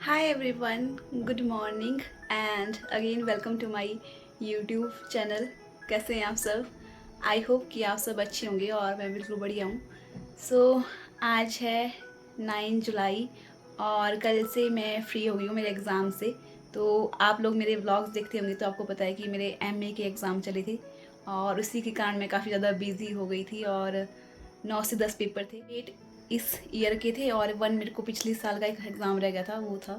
Hi everyone, good morning and again welcome to my YouTube channel. कैसे हैं आप सब? आई होप कि आप सब अच्छे होंगे और मैं बिल्कुल बढ़िया हूँ। आज है 9 जुलाई और कल से मैं फ्री हो गई हूँ मेरे एग्ज़ाम से। तो आप लोग मेरे व्लॉग्स देखते होंगे तो आपको पता है कि मेरे एमए के एग्ज़ाम चले थे और उसी के कारण मैं काफ़ी ज़्यादा बिज़ी हो गई थी और 9 से 10 पेपर थे। 8 इस ईयर के थे और 1 मेरे को पिछले साल का एक एग्ज़ाम रह गया था, वो था।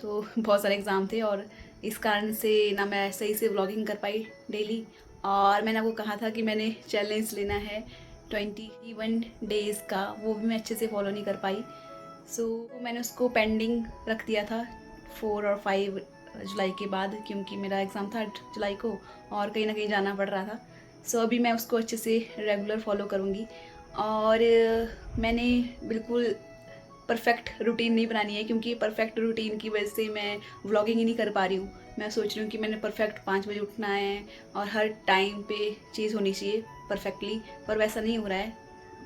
तो बहुत सारे एग्ज़ाम थे और इस कारण से ना मैं सही से व्लॉगिंग कर पाई डेली। और मैंने आपको कहा था कि मैंने चैलेंज लेना है 21 डेज़ का, वो भी मैं अच्छे से फॉलो नहीं कर पाई। मैंने उसको पेंडिंग रख दिया था 4 और 5 जुलाई के बाद, क्योंकि मेरा एग्ज़ाम था 8 जुलाई को और कहीं ना कहीं जाना पड़ रहा था। अभी मैं उसको अच्छे से रेगुलर फॉलो करूँगी और मैंने बिल्कुल परफेक्ट रूटीन नहीं बनानी है, क्योंकि परफेक्ट रूटीन की वजह से मैं व्लॉगिंग ही नहीं कर पा रही हूँ। मैं सोच रही हूँ कि मैंने परफेक्ट 5 बजे उठना है और हर टाइम पे चीज़ होनी चाहिए परफेक्टली, पर वैसा नहीं हो रहा है।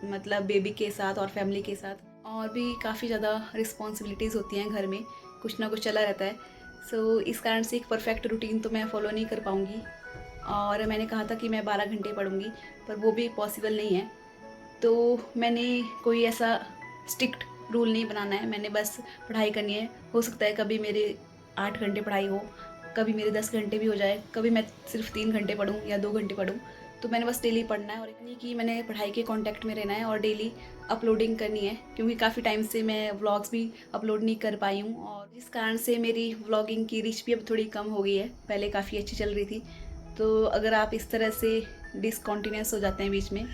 मतलब बेबी के साथ और फैमिली के साथ और भी काफ़ी ज़्यादा रिस्पॉन्सिबिलिटीज़ होती हैं घर में, कुछ ना कुछ चला रहता है। इस कारण से एक परफेक्ट रूटीन तो मैं फ़ॉलो नहीं कर पाऊँगी। और मैंने कहा था कि मैं 12 घंटे पढ़ूँगी, पर वो भी पॉसिबल नहीं है। तो मैंने कोई ऐसा स्ट्रिक्ट रूल नहीं बनाना है, मैंने बस पढ़ाई करनी है। हो सकता है कभी मेरे 8 घंटे पढ़ाई हो, कभी मेरे 10 घंटे भी हो जाए, कभी मैं सिर्फ 3 घंटे पढूँ या 2 घंटे पढूँ। तो मैंने बस डेली पढ़ना है और इतनी कि मैंने पढ़ाई के कांटेक्ट में रहना है और डेली अपलोडिंग करनी है, क्योंकि काफ़ी टाइम से मैं व्लॉग्स भी अपलोड नहीं कर पाई हूँ और जिस कारण से मेरी व्लॉगिंग की रीच भी अब थोड़ी कम हो गई है। पहले काफ़ी अच्छी चल रही थी। तो अगर आप इस तरह से डिसकंटिन्यूअस हो जाते हैं बीच में,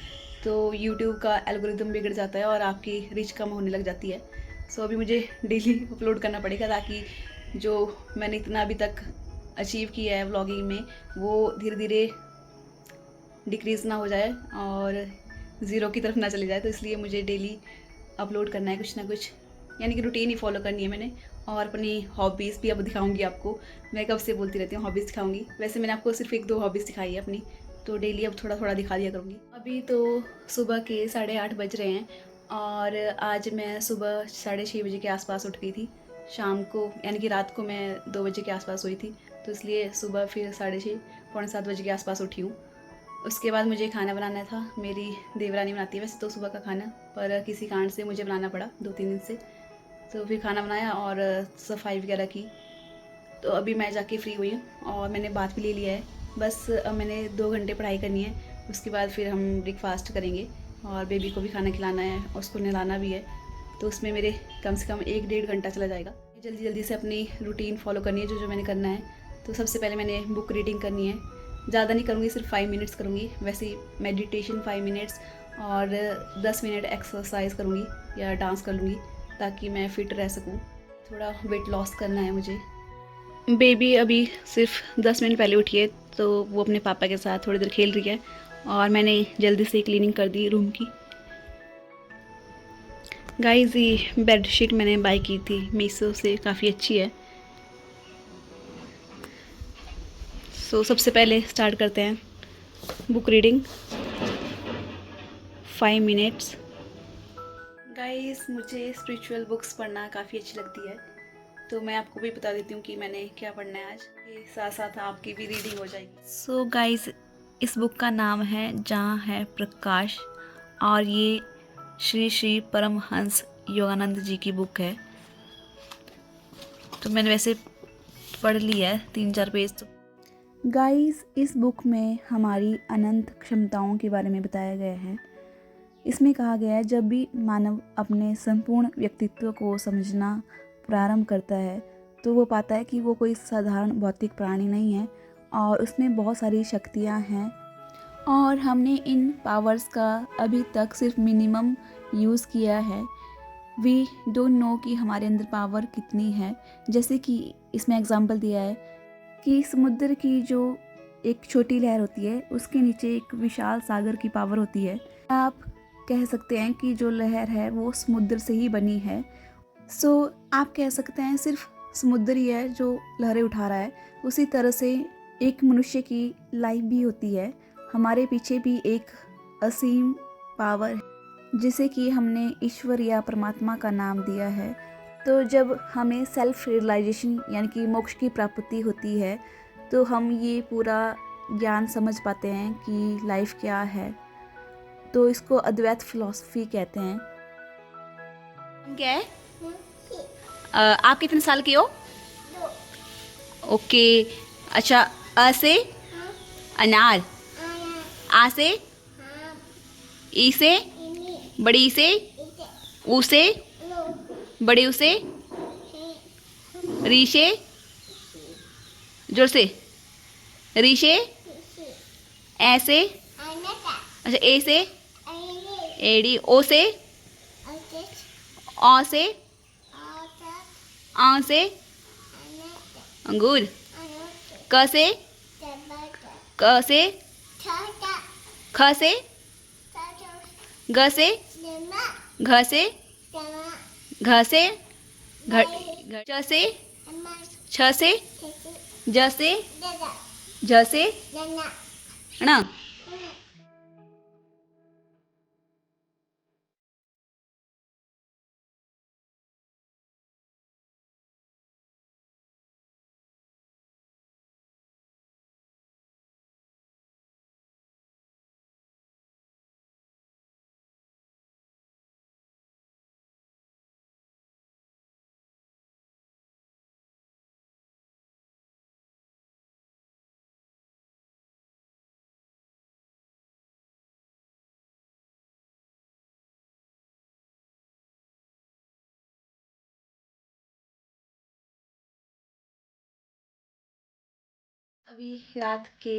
तो यूट्यूब का एल्गोरिदम बिगड़ जाता है और आपकी रीच कम होने लग जाती है। अभी मुझे डेली अपलोड करना पड़ेगा, ताकि जो मैंने इतना अभी तक अचीव किया है व्लॉगिंग में, वो धीरे धीरे डिक्रीज़ ना हो जाए और ज़ीरो की तरफ ना चले जाए। तो इसलिए मुझे डेली अपलोड करना है कुछ ना कुछ, यानी कि रूटीन ही फॉलो करनी है मैंने। और अपनी हॉबीज़ भी अब दिखाऊंगी आपको। मैं कब से बोलती रहती हूँ हॉबीज़ दिखाऊंगी, वैसे मैंने आपको सिर्फ 1-2 हॉबीज़ दिखाई है अपनी, तो डेली अब थोड़ा थोड़ा दिखा दिया करूँगी। अभी तो सुबह के 8:30 बज रहे हैं और आज मैं सुबह 6:30 बजे के आसपास उठ गई थी। शाम को यानी कि रात को मैं 2 बजे के आसपास सोई थी, तो इसलिए सुबह फिर 6:30 पौने 7 बजे के आसपास उठी हूँ। उसके बाद मुझे खाना बनाना था। मेरी देवरानी बनाती है वैसे तो सुबह का खाना, पर किसी कारण से मुझे बनाना पड़ा 2-3 दिन से। तो फिर खाना बनाया और सफाई वगैरह की। तो अभी मैं जाके फ्री हुई हूँ और मैंने बात भी ले लिया है। बस अब मैंने 2 घंटे पढ़ाई करनी है, उसके बाद फिर हम ब्रेकफास्ट करेंगे और बेबी को भी खाना खिलाना है, उसको नहलाना भी है। तो उसमें मेरे कम से कम 1-1.5 घंटा चला जाएगा। जल्दी जल्दी से अपनी रूटीन फॉलो करनी है, जो जो मैंने करना है। तो सबसे पहले मैंने बुक रीडिंग करनी है। ज़्यादा नहीं करूँगी, सिर्फ 5 मिनट्स करूँगी। वैसे ही मेडिटेशन 5 मिनट्स और 10 मिनट एक्सरसाइज करूँगी या डांस कर लूँगी, ताकि मैं फ़िट रह सकूँ। थोड़ा वेट लॉस करना है मुझे। बेबी अभी सिर्फ 10 मिनट पहले उठी है, तो वो अपने पापा के साथ थोड़ी देर खेल रही है और मैंने जल्दी से क्लीनिंग कर दी रूम की। गाइस, ये बेडशीट मैंने बाय की थी मीशो से, काफ़ी अच्छी है। सबसे पहले स्टार्ट करते हैं बुक रीडिंग 5 मिनट्स। गाइस, मुझे स्पिरिचुअल बुक्स पढ़ना काफ़ी अच्छी लगती है, तो मैं आपको भी बता देती हूँ कि मैंने क्या पढ़ना है आज। ये साथ साथ आपकी भी रीडिंग हो जाएगी। गाइस, इस बुक का नाम है जहाँ है प्रकाश और ये श्री श्री परमहंस योगानंद जी की बुक है। तो मैंने वैसे पढ़ लिया है 3-4 पेज। तो गाइस, इस बुक में हमारी अनंत क्षमताओं के बारे में बताया गया है। इसमें कहा गया है, जब भी मानव अपने संपूर्ण व्यक्तित्व को समझना प्रारंभ करता है, तो वो पाता है कि वो कोई साधारण भौतिक प्राणी नहीं है और उसमें बहुत सारी शक्तियाँ हैं और हमने इन पावर्स का अभी तक सिर्फ मिनिमम यूज़ किया है। वी डोंट नो कि हमारे अंदर पावर कितनी है। जैसे कि इसमें एग्जांपल दिया है कि समुद्र की जो एक छोटी लहर होती है, उसके नीचे एक विशाल सागर की पावर होती है। आप कह सकते हैं कि जो लहर है वो समुद्र से ही बनी है। आप कह सकते हैं सिर्फ समुद्र ही है जो लहरें उठा रहा है। उसी तरह से एक मनुष्य की लाइफ भी होती है। हमारे पीछे भी एक असीम पावर है, जिसे कि हमने ईश्वर या परमात्मा का नाम दिया है। तो जब हमें सेल्फ रियलाइजेशन यानी कि मोक्ष की प्राप्ति होती है तो हम ये पूरा ज्ञान समझ पाते हैं कि लाइफ क्या है। तो इसको अद्वैत फिलॉसफी कहते हैं। क्या है? आप कितने साल की हो? ओके। अच्छा, अ से अनार, आ से ई से बड़ी से, ऊ से बड़ी उसे, री से जोर से री से, ऐसे, अच्छा ए से एडी, ओ से औ से, आ से अंगूर, क से क से, ख से ग से, घ से घ से घ, च से छ से, ज से झ से ण। अभी रात के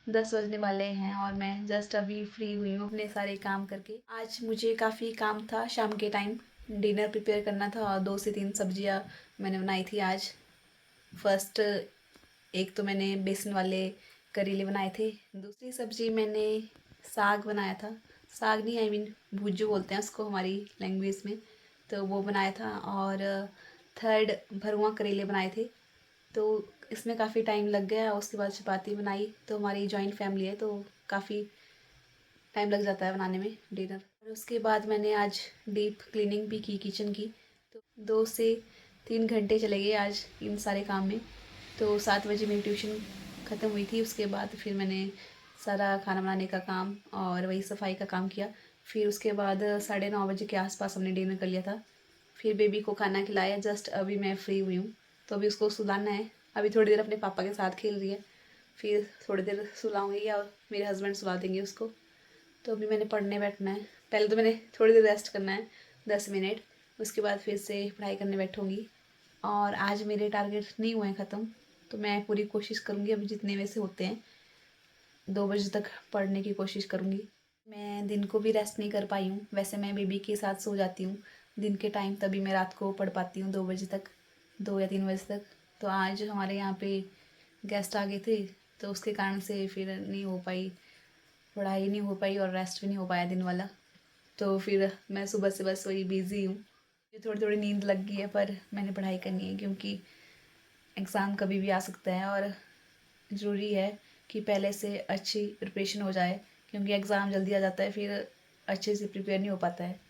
10 बजने वाले हैं और मैं जस्ट अभी फ्री हुई हूँ अपने सारे काम करके। आज मुझे काफ़ी काम था, शाम के टाइम डिनर प्रिपेयर करना था और 2 से 3 सब्जियाँ मैंने बनाई थी आज। फर्स्ट एक तो मैंने बेसन वाले करेले बनाए थे, दूसरी सब्जी मैंने साग बनाया था, साग नहीं आई मीन भुज्जू बोलते हैं उसको हमारी लैंग्वेज में, तो वो बनाया था। और थर्ड भरुआ करेले बनाए थे। तो इसमें काफ़ी टाइम लग गया। उसके बाद चपाती बनाई, तो हमारी जॉइंट फैमिली है तो काफ़ी टाइम लग जाता है बनाने में डिनर। और उसके बाद मैंने आज डीप क्लीनिंग भी की किचन की, तो 2 से 3 घंटे चले गए आज इन सारे काम में। तो 7 बजे मेरी ट्यूशन ख़त्म हुई थी, उसके बाद फिर मैंने सारा खाना बनाने का काम और वही सफाई का काम किया। फिर उसके बाद 9:30 बजे के आसपास हमने डिनर कर लिया था। फिर बेबी को खाना खिलाया, जस्ट अभी मैं फ्री हुई हूँ, तो अभी उसको सुलाना है। अभी थोड़ी देर अपने पापा के साथ खेल रही है, फिर थोड़ी देर सुलाऊंगी या मेरे हस्बैंड सुला देंगे उसको। तो अभी मैंने पढ़ने बैठना है। पहले तो मैंने थोड़ी देर रेस्ट करना है 10 मिनट, उसके बाद फिर से पढ़ाई करने बैठूँगी। और आज मेरे टारगेट नहीं हुए हैं ख़त्म, तो मैं पूरी कोशिश करूँगी अभी जितने में से होते हैं 2 बजे तक पढ़ने की कोशिश करूँगी। मैं दिन को भी रेस्ट नहीं कर पाई हूँ, वैसे मैं बेबी के साथ सो जाती हूँ दिन के टाइम, तभी मैं रात को पढ़ पाती हूँ 2 बजे तक, 2 या 3 बजे तक। तो आज हमारे यहाँ पे गेस्ट आ गए थे, तो उसके कारण से फिर नहीं हो पाई, पढ़ाई नहीं हो पाई और रेस्ट भी नहीं हो पाया दिन वाला। तो फिर मैं सुबह से बस वही बिज़ी हूँ। थोड़ी थोड़ी नींद लग गई है, पर मैंने पढ़ाई करनी है क्योंकि एग्ज़ाम कभी भी आ सकता है और ज़रूरी है कि पहले से अच्छी प्रिपरेशन हो जाए, क्योंकि एग्ज़ाम जल्दी आ जाता है फिर अच्छे से प्रिपेयर नहीं हो पाता है।